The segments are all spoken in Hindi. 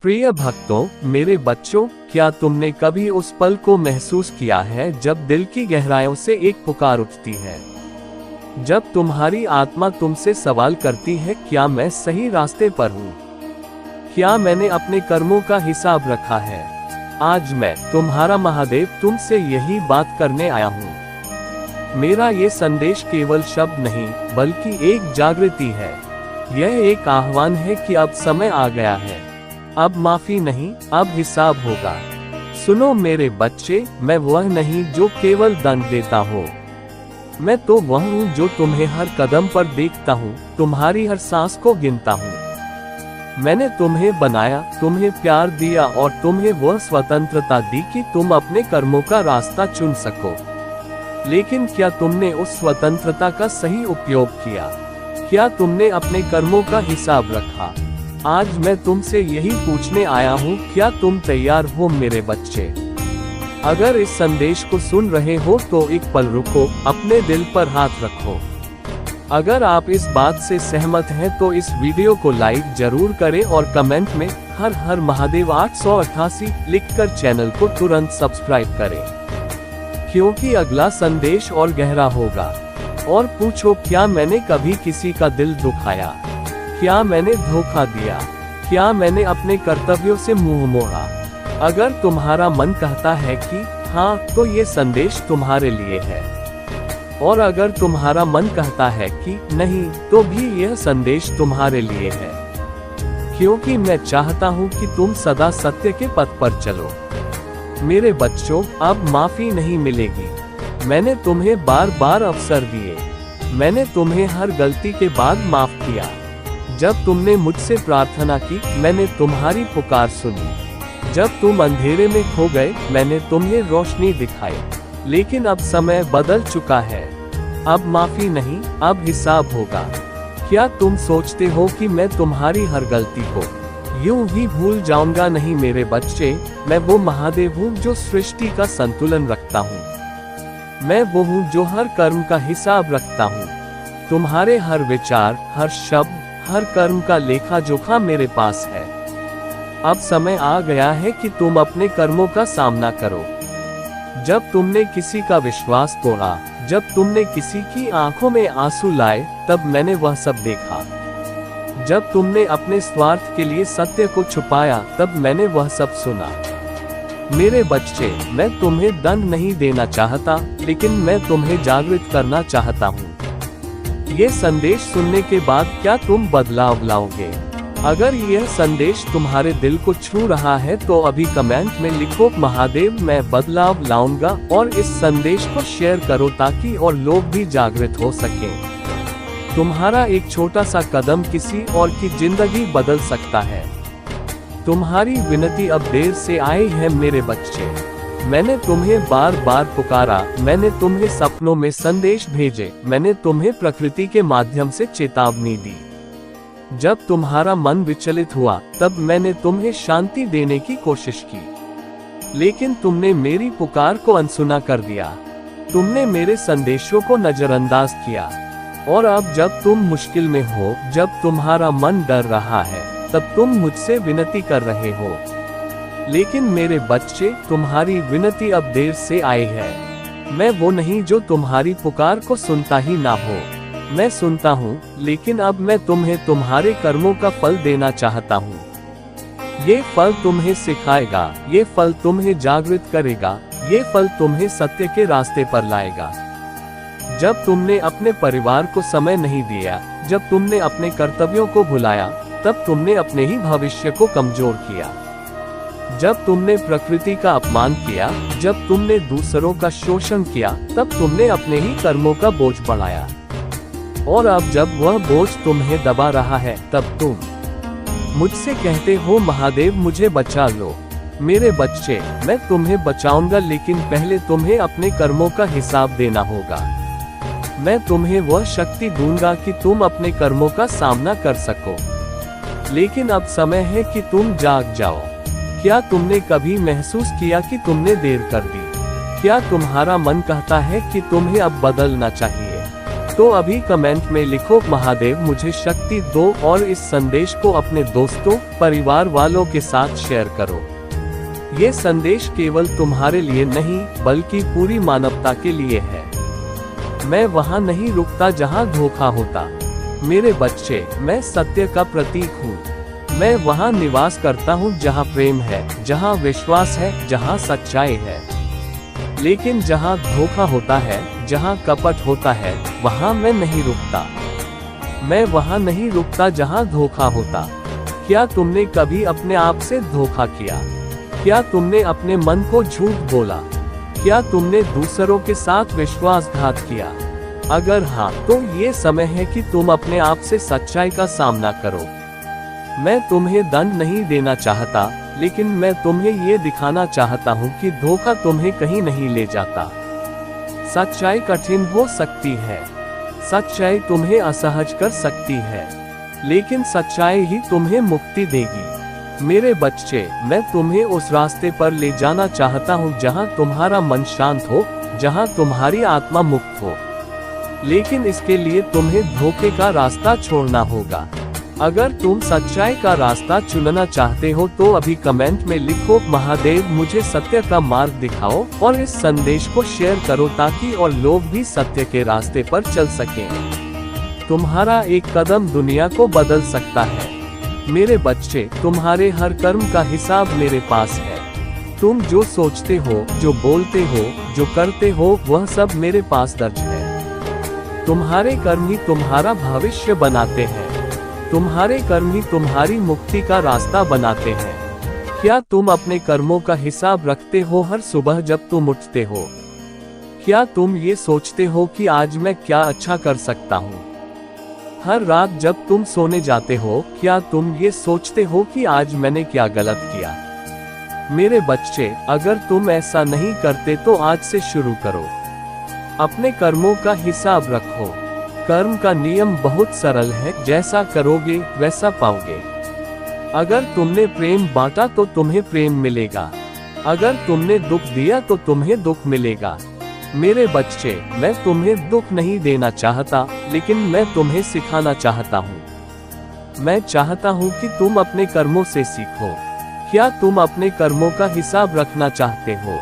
प्रिय भक्तों, मेरे बच्चों, क्या तुमने कभी उस पल को महसूस किया है जब दिल की गहराइयों से एक पुकार उठती है? जब तुम्हारी आत्मा तुमसे सवाल करती है, क्या मैं सही रास्ते पर हूँ? क्या मैंने अपने कर्मों का हिसाब रखा है? आज मैं तुम्हारा महादेव तुमसे यही बात करने आया हूँ। मेरा ये संदेश केवल शब्द नहीं, बल्कि एक जागृति है। यह एक आह्वान है कि अब समय आ गया है। अब माफी नहीं, अब हिसाब होगा। सुनो मेरे बच्चे, मैं वह नहीं जो केवल दंड देता हो। मैं तो वह हूँ जो तुम्हें हर कदम पर देखता हूँ, तुम्हारी हर सांस को गिनता हूँ। मैंने तुम्हें बनाया, तुम्हें प्यार दिया और तुम्हें वह स्वतंत्रता दी कि तुम अपने कर्मों का रास्ता चुन सको। लेकिन क्या तुमने उस स्वतंत्रता का सही उपयोग किया? क्या तुमने अपने कर्मों का हिसाब रखा? आज मैं तुमसे यही पूछने आया हूँ, क्या तुम तैयार हो मेरे बच्चे? अगर इस संदेश को सुन रहे हो तो एक पल रुको, अपने दिल पर हाथ रखो। अगर आप इस बात से सहमत हैं तो इस वीडियो को लाइक जरूर करें और कमेंट में हर हर महादेव 888 लिखकर चैनल को तुरंत सब्सक्राइब करें, क्योंकि अगला संदेश और गहरा होगा। और पूछो, क्या मैंने कभी किसी का दिल दुखाया? क्या मैंने धोखा दिया? क्या मैंने अपने कर्तव्यों से मुंह मोड़ा? अगर तुम्हारा मन कहता है कि हाँ, तो ये संदेश तुम्हारे लिए है। और अगर तुम्हारा मन कहता है कि नहीं, तो भी यह संदेश तुम्हारे लिए है। क्योंकि मैं चाहता हूँ कि तुम सदा सत्य के पथ पर चलो। मेरे बच्चों, अब माफी नहीं मिलेगी। मैंने तुम्हें बार बार अवसर दिए। मैंने तुम्हें हर गलती के बाद माफ किया। जब तुमने मुझसे प्रार्थना की, मैंने तुम्हारी पुकार सुनी। जब तुम अंधेरे में खो गए, मैंने तुम्हें रोशनी दिखाई। लेकिन अब समय बदल चुका है। अब माफी नहीं, अब हिसाब होगा। क्या तुम सोचते हो कि मैं तुम्हारी हर गलती को यूं ही भूल जाऊंगा? नहीं मेरे बच्चे, मैं वो महादेव हूँ जो सृष्टि का संतुलन रखता हूँ। मैं वो हूँ जो हर कर्म का हिसाब रखता हूँ। तुम्हारे हर विचार, हर शब्द, हर कर्म का लेखा जोखा मेरे पास है। अब समय आ गया है कि तुम अपने कर्मों का सामना करो। जब तुमने किसी का विश्वास तोड़ा, जब तुमने किसी की आंखों में आंसू लाए, तब मैंने वह सब देखा। जब तुमने अपने स्वार्थ के लिए सत्य को छुपाया, तब मैंने वह सब सुना। मेरे बच्चे, मैं तुम्हें दंड नहीं देना चाहता, लेकिन मैं तुम्हें जागृत करना चाहता हूँ। ये संदेश सुनने के बाद क्या तुम बदलाव लाओगे? अगर यह संदेश तुम्हारे दिल को छू रहा है तो अभी कमेंट में लिखो, महादेव मैं बदलाव लाऊंगा, और इस संदेश को शेयर करो ताकि और लोग भी जागृत हो सकें। तुम्हारा एक छोटा सा कदम किसी और की जिंदगी बदल सकता है। तुम्हारी विनती अब देर से आई है मेरे बच्चे। मैंने तुम्हें बार बार पुकारा, मैंने तुम्हें सपनों में संदेश भेजे, मैंने तुम्हें प्रकृति के माध्यम से चेतावनी दी। जब तुम्हारा मन विचलित हुआ, तब मैंने तुम्हें शांति देने की कोशिश की। लेकिन तुमने मेरी पुकार को अनसुना कर दिया। तुमने मेरे संदेशों को नजरअंदाज किया। और अब जब तुम मुश्किल में हो, जब तुम्हारा मन डर रहा है, तब तुम मुझसे विनती कर रहे हो। लेकिन मेरे बच्चे, तुम्हारी विनती अब देर से आई है। मैं वो नहीं जो तुम्हारी पुकार को सुनता ही ना हो। मैं सुनता हूँ, लेकिन अब मैं तुम्हें तुम्हारे कर्मों का फल देना चाहता हूँ। ये फल तुम्हें सिखाएगा, ये फल तुम्हें जागृत करेगा, ये फल तुम्हें सत्य के रास्ते पर लाएगा। जब तुमने अपने परिवार को समय नहीं दिया, जब तुमने अपने कर्तव्यों को भुलाया, तब तुमने अपने ही भविष्य को कमजोर किया। जब तुमने प्रकृति का अपमान किया, जब तुमने दूसरों का शोषण किया, तब तुमने अपने ही कर्मों का बोझ बढ़ाया। और अब जब वह बोझ तुम्हें दबा रहा है, तब तुम मुझसे कहते हो, महादेव मुझे बचा लो। मेरे बच्चे, मैं तुम्हें बचाऊंगा, लेकिन पहले तुम्हें अपने कर्मों का हिसाब देना होगा। मैं तुम्हें वह शक्ति दूंगा कि तुम अपने कर्मों का सामना कर सको। लेकिन अब समय है कि तुम जाग जाओ। क्या तुमने कभी महसूस किया कि तुमने देर कर दी? क्या तुम्हारा मन कहता है कि तुम्हें अब बदलना चाहिए? तो अभी कमेंट में लिखो महादेव मुझे शक्ति दो और इस संदेश को अपने दोस्तों, परिवार वालों के साथ शेयर करो। ये संदेश केवल तुम्हारे लिए नहीं, बल्कि पूरी मानवता के लिए है। मैं वहाँ नहीं रुकता जहाँ धोखा होता। मेरे बच्चे, मैं सत्य का प्रतीक हूँ। मैं वहाँ निवास करता हूँ जहाँ प्रेम है, जहाँ विश्वास है, जहाँ सच्चाई है। लेकिन जहाँ धोखा होता है, जहाँ कपट होता है, वहाँ मैं नहीं रुकता। मैं वहाँ नहीं रुकता जहाँ धोखा होता। क्या तुमने कभी अपने आप से धोखा किया? क्या तुमने अपने मन को झूठ बोला? क्या तुमने दूसरों के साथ विश्वासघात किया? अगर हाँ, तो ये समय है कि तुम अपने आप से सच्चाई का सामना करो। मैं तुम्हें दंड नहीं देना चाहता, लेकिन मैं तुम्हें ये दिखाना चाहता हूँ कि धोखा तुम्हें कहीं नहीं ले जाता। सच्चाई कठिन हो सकती है, सच्चाई तुम्हें असहज कर सकती है, लेकिन सच्चाई ही तुम्हें मुक्ति देगी। मेरे बच्चे, मैं तुम्हें उस रास्ते पर ले जाना चाहता हूँ जहाँ तुम्हारा मन शांत हो, जहाँ तुम्हारी आत्मा मुक्त हो। लेकिन इसके लिए तुम्हें धोखे का रास्ता छोड़ना होगा। अगर तुम सच्चाई का रास्ता चुनना चाहते हो तो अभी कमेंट में लिखो महादेव मुझे सत्य का मार्ग दिखाओ और इस संदेश को शेयर करो ताकि और लोग भी सत्य के रास्ते पर चल सकें। तुम्हारा एक कदम दुनिया को बदल सकता है। मेरे बच्चे, तुम्हारे हर कर्म का हिसाब मेरे पास है। तुम जो सोचते हो, जो बोलते हो, जो करते हो, वह सब मेरे पास दर्ज है। तुम्हारे कर्म ही तुम्हारा भविष्य बनाते हैं। तुम्हारे कर्म ही तुम्हारी मुक्ति का रास्ता बनाते हैं। क्या तुम अपने कर्मों का हिसाब रखते हो हर सुबह जब तुम उठते हो? क्या तुम ये सोचते हो कि आज मैं क्या अच्छा कर सकता हूँ? हर रात जब तुम सोने जाते हो, क्या तुम ये सोचते हो कि आज मैंने क्या गलत किया? मेरे बच्चे, अगर तुम ऐसा नहीं करते तो आज से शुरू करो। अपने कर्मों का हिसाब रखो। कर्म का नियम बहुत सरल है, जैसा करोगे वैसा पाओगे। अगर तुमने प्रेम बांटा तो तुम्हें प्रेम मिलेगा। अगर तुमने दुख दिया तो तुम्हें दुख मिलेगा। मेरे बच्चे, मैं तुम्हें दुख नहीं देना चाहता, लेकिन मैं तुम्हें सिखाना चाहता हूँ। मैं चाहता हूँ कि तुम अपने कर्मों से सीखो। क्या तुम अपने कर्मों का हिसाब रखना चाहते हो?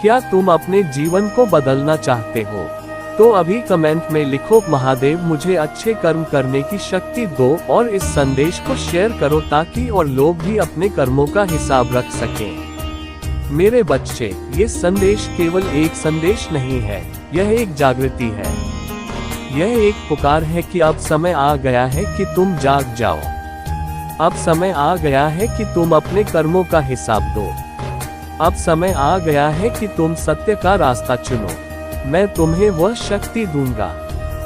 क्या तुम अपने जीवन को बदलना चाहते हो? तो अभी कमेंट में लिखो महादेव मुझे अच्छे कर्म करने की शक्ति दो और इस संदेश को शेयर करो ताकि और लोग भी अपने कर्मों का हिसाब रख सकें। मेरे बच्चे, ये संदेश केवल एक संदेश नहीं है, यह एक जागृति है। यह एक पुकार है कि अब समय आ गया है कि तुम जाग जाओ। अब समय आ गया है कि तुम अपने कर्मों का हिसाब दो। अब समय आ गया है कि तुम सत्य का रास्ता चुनो। मैं तुम्हें वह शक्ति दूंगा,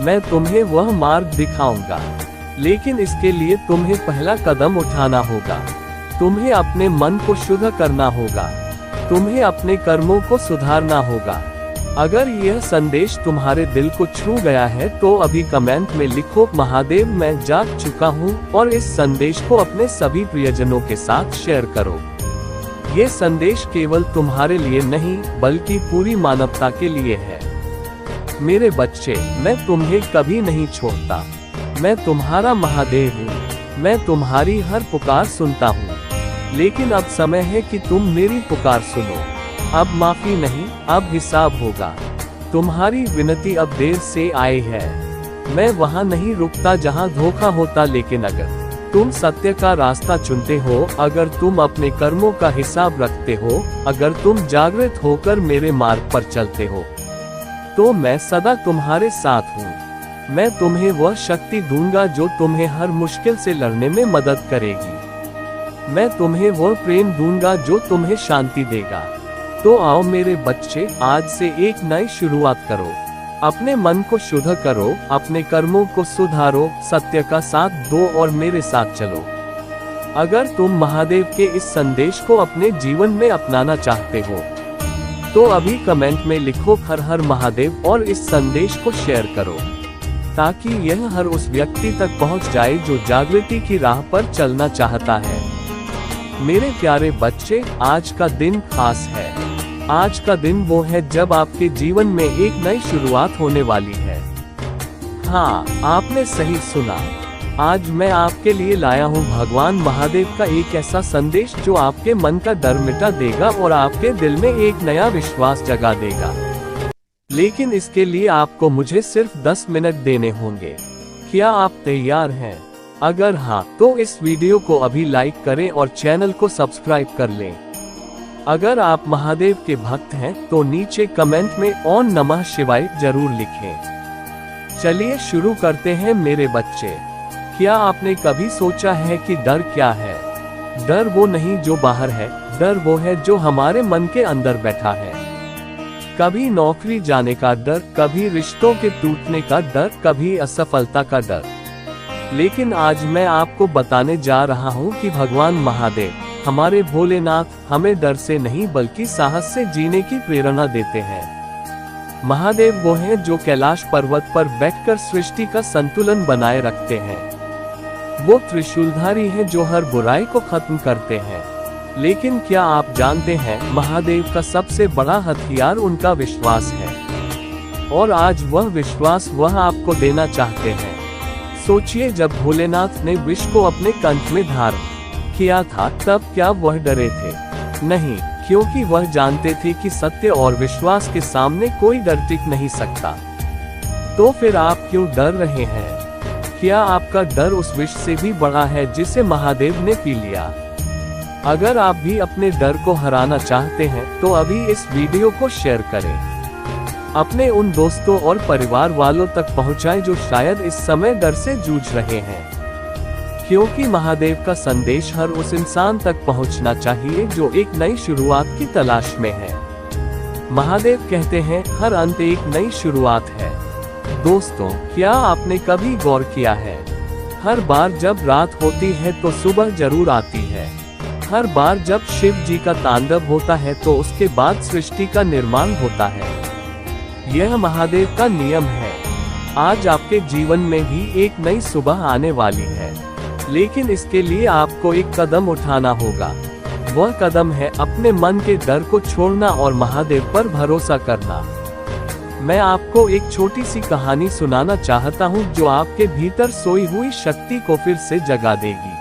मैं तुम्हें वह मार्ग दिखाऊंगा, लेकिन इसके लिए तुम्हें पहला कदम उठाना होगा। तुम्हें अपने मन को शुद्ध करना होगा। तुम्हें अपने कर्मों को सुधारना होगा। अगर यह संदेश तुम्हारे दिल को छू गया है तो अभी कमेंट में लिखो महादेव मैं जाग चुका हूँ और इस संदेश को अपने सभी प्रियजनों के साथ शेयर करो। ये संदेश केवल तुम्हारे लिए नहीं, बल्कि पूरी मानवता के लिए है। मेरे बच्चे, मैं तुम्हें कभी नहीं छोड़ता। मैं तुम्हारा महादेव हूँ। मैं तुम्हारी हर पुकार सुनता हूँ। लेकिन अब समय है कि तुम मेरी पुकार सुनो। अब माफी नहीं, अब हिसाब होगा। तुम्हारी विनती अब देर से आई है। मैं वहाँ नहीं रुकता जहाँ धोखा होता, लेकिन अगर तुम सत्य का रास्ता चुनते हो, अगर तुम अपने कर्मों का हिसाब रखते हो, अगर तुम जागृत होकर मेरे मार्ग पर चलते हो, तो मैं सदा तुम्हारे साथ हूँ। मैं तुम्हें वह शक्ति दूंगा जो तुम्हें हर मुश्किल से लड़ने में मदद करेगी। मैं तुम्हें वह प्रेम दूंगा जो तुम्हें शांति देगा। तो आओ मेरे बच्चे, आज से एक नई शुरुआत करो। अपने मन को शुद्ध करो, अपने कर्मों को सुधारो, सत्य का साथ दो और मेरे साथ चलो। अगर तुम महादेव के इस संदेश को अपने जीवन में अपनाना चाहते हो तो अभी कमेंट में लिखो हर हर महादेव और इस संदेश को शेयर करो ताकि यह हर उस व्यक्ति तक पहुंच जाए जो जागृति की राह पर चलना चाहता है। मेरे प्यारे बच्चे, आज का दिन खास है। आज का दिन वो है जब आपके जीवन में एक नई शुरुआत होने वाली है। हाँ, आपने सही सुना। आज मैं आपके लिए लाया हूँ भगवान महादेव का एक ऐसा संदेश जो आपके मन का डर मिटा देगा और आपके दिल में एक नया विश्वास जगा देगा। लेकिन इसके लिए आपको मुझे सिर्फ 10 मिनट देने होंगे। क्या आप तैयार हैं? अगर हाँ, तो इस वीडियो को अभी लाइक करें और चैनल को सब्सक्राइब कर लें। अगर आप महादेव के भक्त हैं तो नीचे कमेंट में ओम नमः शिवाय जरूर लिखें। चलिए शुरू करते हैं मेरे बच्चे। क्या आपने कभी सोचा है कि डर क्या है? डर वो नहीं जो बाहर है, डर वो है जो हमारे मन के अंदर बैठा है। कभी नौकरी जाने का डर, कभी रिश्तों के टूटने का डर, कभी असफलता का डर। लेकिन आज मैं आपको बताने जा रहा हूँ कि भगवान महादेव, हमारे भोलेनाथ, हमें डर से नहीं बल्कि साहस से जीने की प्रेरणा देते हैं। महादेव वो हैं जो कैलाश पर्वत पर बैठकर सृष्टि का संतुलन बनाए रखते हैं। वो त्रिशूलधारी हैं जो हर बुराई को खत्म करते हैं। लेकिन क्या आप जानते हैं, महादेव का सबसे बड़ा हथियार उनका विश्वास है। और आज वह विश्वास वह आपको देना चाहते हैं। सोचिए, जब भोलेनाथ ने विष को अपने कंठ में धारण किया था, तब क्या वह डरे थे? नहीं, क्योंकि वह जानते थे कि सत्य और विश्वास के सामने कोई डर टिक नहीं सकता। तो फिर आप क्यों डर रहे हैं? क्या आपका डर उस विष से भी बड़ा है जिसे महादेव ने पी लिया? अगर आप भी अपने डर को हराना चाहते हैं तो अभी इस वीडियो को शेयर करें। अपने उन दोस्तों और परिवार वालों तक पहुंचाएं जो शायद इस समय डर से जूझ रहे हैं। क्योंकि महादेव का संदेश हर उस इंसान तक पहुंचना चाहिए जो एक नई शुरुआत की तलाश में है। महादेव कहते हैं, हर अंत एक नई शुरुआत है। दोस्तों, क्या आपने कभी गौर किया है, हर बार जब रात होती है तो सुबह जरूर आती है। हर बार जब शिव जी का तांडव होता है तो उसके बाद सृष्टि का निर्माण होता है। यह महादेव का नियम है। आज आपके जीवन में भी एक नई सुबह आने वाली है, लेकिन इसके लिए आपको एक कदम उठाना होगा। वह कदम है अपने मन के डर को छोड़ना और महादेव पर भरोसा करना। मैं आपको एक छोटी सी कहानी सुनाना चाहता हूँ जो आपके भीतर सोई हुई शक्ति को फिर से जगा देगी।